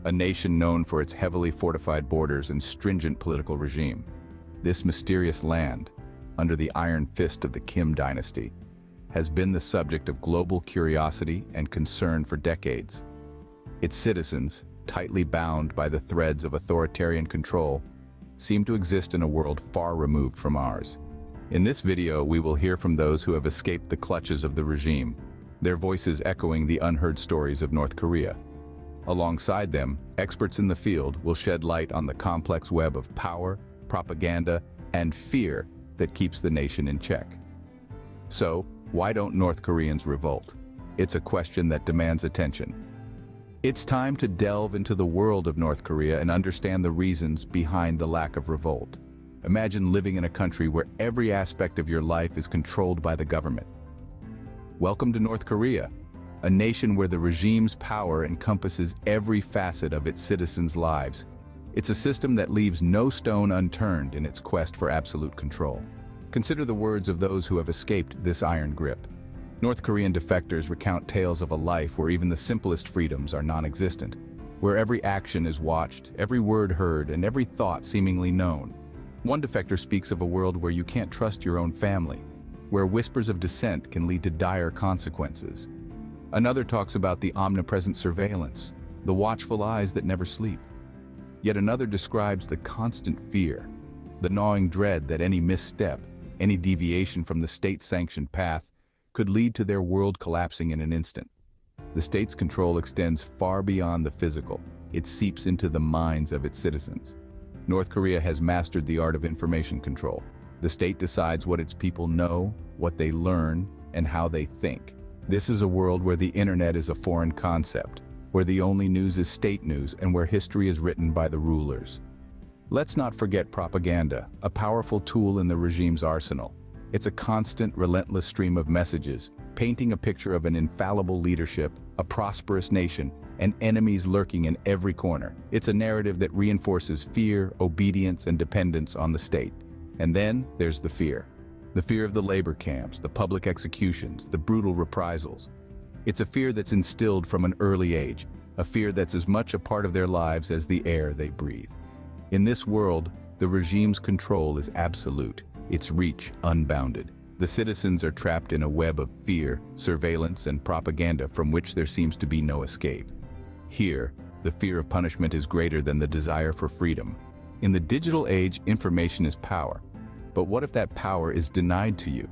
a nation known for its heavily fortified borders and stringent political regime. This mysterious land, under the iron fist of the Kim dynasty, has been the subject of global curiosity and concern for decades. Its citizens, tightly bound by the threads of authoritarian control, seem to exist in a world far removed from ours. In this video, we will hear from those who have escaped the clutches of the regime, their voices echoing the unheard stories of North Korea. Alongside them, experts in the field will shed light on the complex web of power, propaganda, and fear that keeps the nation in check. So, why don't North Koreans revolt? It's a question that demands attention. It's time to delve into the world of North Korea and understand the reasons behind the lack of revolt. Imagine living in a country where every aspect of your life is controlled by the government. Welcome to North Korea, a nation where the regime's power encompasses every facet of its citizens' lives. It's a system that leaves no stone unturned in its quest for absolute control. Consider the words of those who have escaped this iron grip. North Korean defectors recount tales of a life where even the simplest freedoms are non-existent, where every action is watched, every word heard, and every thought seemingly known. One defector speaks of a world where you can't trust your own family, where whispers of dissent can lead to dire consequences. Another talks about the omnipresent surveillance, the watchful eyes that never sleep. Yet another describes the constant fear, the gnawing dread that any misstep, any deviation from the state-sanctioned path could lead to their world collapsing in an instant. The state's control extends far beyond the physical. It seeps into the minds of its citizens. North Korea has mastered the art of information control. The state decides what its people know, what they learn, and how they think. This is a world where the internet is a foreign concept, where the only news is state news, and where history is written by the rulers. Let's not forget propaganda, a powerful tool in the regime's arsenal. It's a constant, relentless stream of messages, painting a picture of an infallible leadership, a prosperous nation, and enemies lurking in every corner. It's a narrative that reinforces fear, obedience, and dependence on the state. And then there's the fear. The fear of the labor camps, the public executions, the brutal reprisals. It's a fear that's instilled from an early age, a fear that's as much a part of their lives as the air they breathe. In this world, the regime's control is absolute, its reach unbounded. The citizens are trapped in a web of fear, surveillance, and propaganda from which there seems to be no escape. Here, the fear of punishment is greater than the desire for freedom. In the digital age, information is power. But what if that power is denied to you?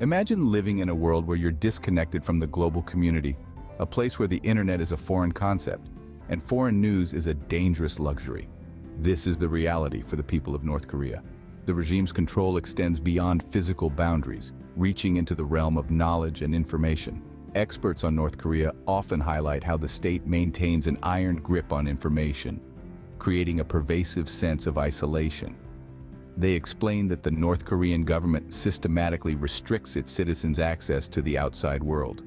Imagine living in a world where you're disconnected from the global community, a place where the internet is a foreign concept, and foreign news is a dangerous luxury. This is the reality for the people of North Korea. The regime's control extends beyond physical boundaries, reaching into the realm of knowledge and information. Experts on North Korea often highlight how the state maintains an iron grip on information, creating a pervasive sense of isolation. They explain that the North Korean government systematically restricts its citizens' access to the outside world.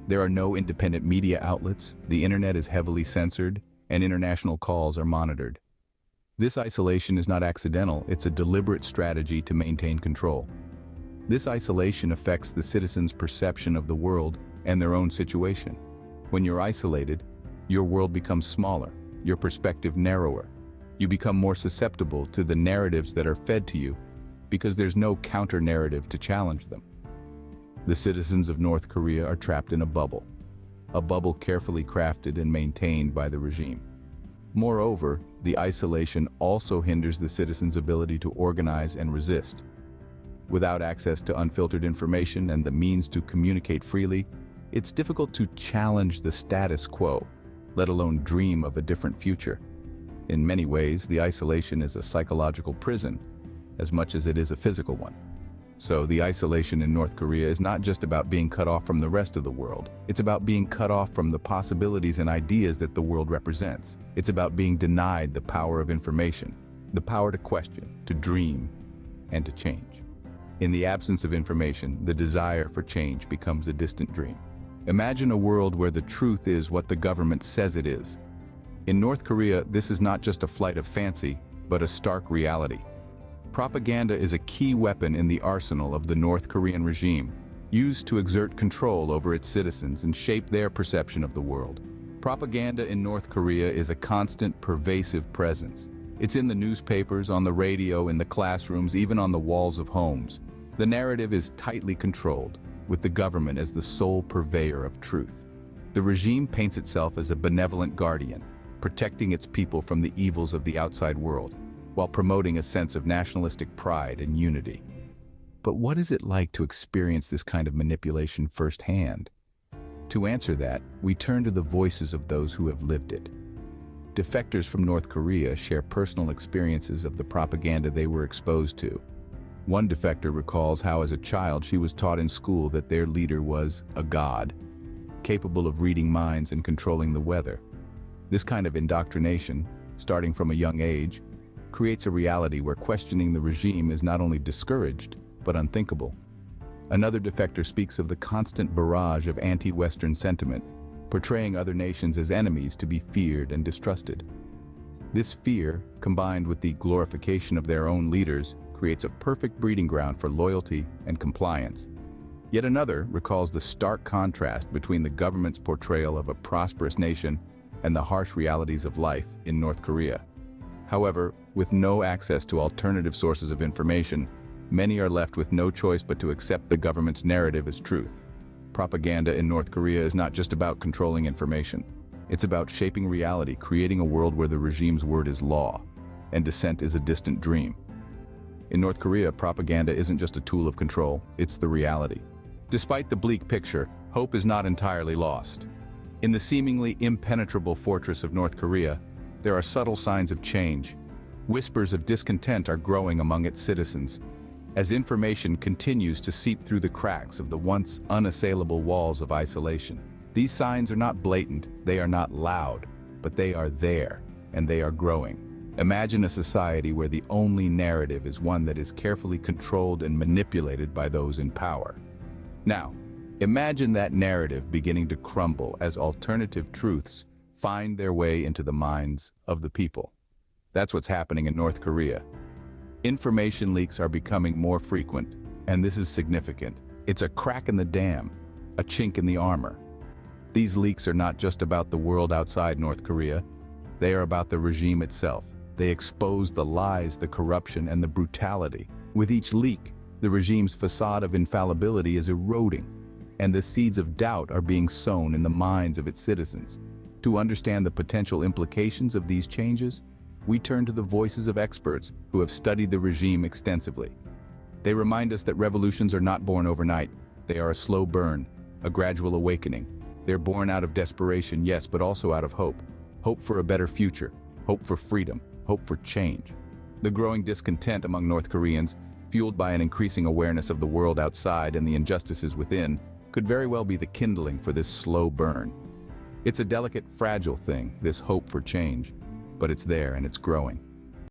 There are no independent media outlets, the internet is heavily censored, and international calls are monitored. This isolation is not accidental, it's a deliberate strategy to maintain control. This isolation affects the citizens' perception of the world and their own situation. When you're isolated, your world becomes smaller, your perspective narrower. You become more susceptible to the narratives that are fed to you because there's no counter-narrative to challenge them. The citizens of North Korea are trapped in a bubble carefully crafted and maintained by the regime. Moreover, the isolation also hinders the citizens' ability to organize and resist. Without access to unfiltered information and the means to communicate freely, it's difficult to challenge the status quo, let alone dream of a different future. In many ways, the isolation is a psychological prison, as much as it is a physical one. So the isolation in North Korea is not just about being cut off from the rest of the world. It's about being cut off from the possibilities and ideas that the world represents. It's about being denied the power of information, the power to question, to dream, and to change. In the absence of information, the desire for change becomes a distant dream. Imagine a world where the truth is what the government says it is. In North Korea, this is not just a flight of fancy, but a stark reality. Propaganda is a key weapon in the arsenal of the North Korean regime, used to exert control over its citizens and shape their perception of the world. Propaganda in North Korea is a constant, pervasive presence. It's in the newspapers, on the radio, in the classrooms, even on the walls of homes. The narrative is tightly controlled, with the government as the sole purveyor of truth. The regime paints itself as a benevolent guardian, protecting its people from the evils of the outside world, while promoting a sense of nationalistic pride and unity. But what is it like to experience this kind of manipulation firsthand? To answer that, we turn to the voices of those who have lived it. Defectors from North Korea share personal experiences of the propaganda they were exposed to. One defector recalls how as a child she was taught in school that their leader was a god, capable of reading minds and controlling the weather. This kind of indoctrination, starting from a young age, creates a reality where questioning the regime is not only discouraged, but unthinkable. Another defector speaks of the constant barrage of anti-Western sentiment, portraying other nations as enemies to be feared and distrusted. This fear, combined with the glorification of their own leaders, creates a perfect breeding ground for loyalty and compliance. Yet another recalls the stark contrast between the government's portrayal of a prosperous nation and the harsh realities of life in North Korea. However, with no access to alternative sources of information, many are left with no choice but to accept the government's narrative as truth. Propaganda in North Korea is not just about controlling information. It's about shaping reality, creating a world where the regime's word is law, and dissent is a distant dream. In North Korea, propaganda isn't just a tool of control, it's the reality. Despite the bleak picture, hope is not entirely lost. In the seemingly impenetrable fortress of North Korea, there are subtle signs of change. Whispers of discontent are growing among its citizens, as information continues to seep through the cracks of the once unassailable walls of isolation. These signs are not blatant, they are not loud, but they are there, and they are growing. Imagine a society where the only narrative is one that is carefully controlled and manipulated by those in power. Now, imagine that narrative beginning to crumble as alternative truths find their way into the minds of the people. That's what's happening in North Korea. Information leaks are becoming more frequent, and this is significant. It's a crack in the dam, a chink in the armor. These leaks are not just about the world outside North Korea, they are about the regime itself. They expose the lies, the corruption, and the brutality. With each leak, the regime's facade of infallibility is eroding, and the seeds of doubt are being sown in the minds of its citizens. To understand the potential implications of these changes, we turn to the voices of experts who have studied the regime extensively. They remind us that revolutions are not born overnight. They are a slow burn, a gradual awakening. They're born out of desperation, yes, but also out of hope. Hope for a better future, hope for freedom, hope for change. The growing discontent among North Koreans, fueled by an increasing awareness of the world outside and the injustices within, could very well be the kindling for this slow burn. It's a delicate, fragile thing, this hope for change, but it's there and it's growing.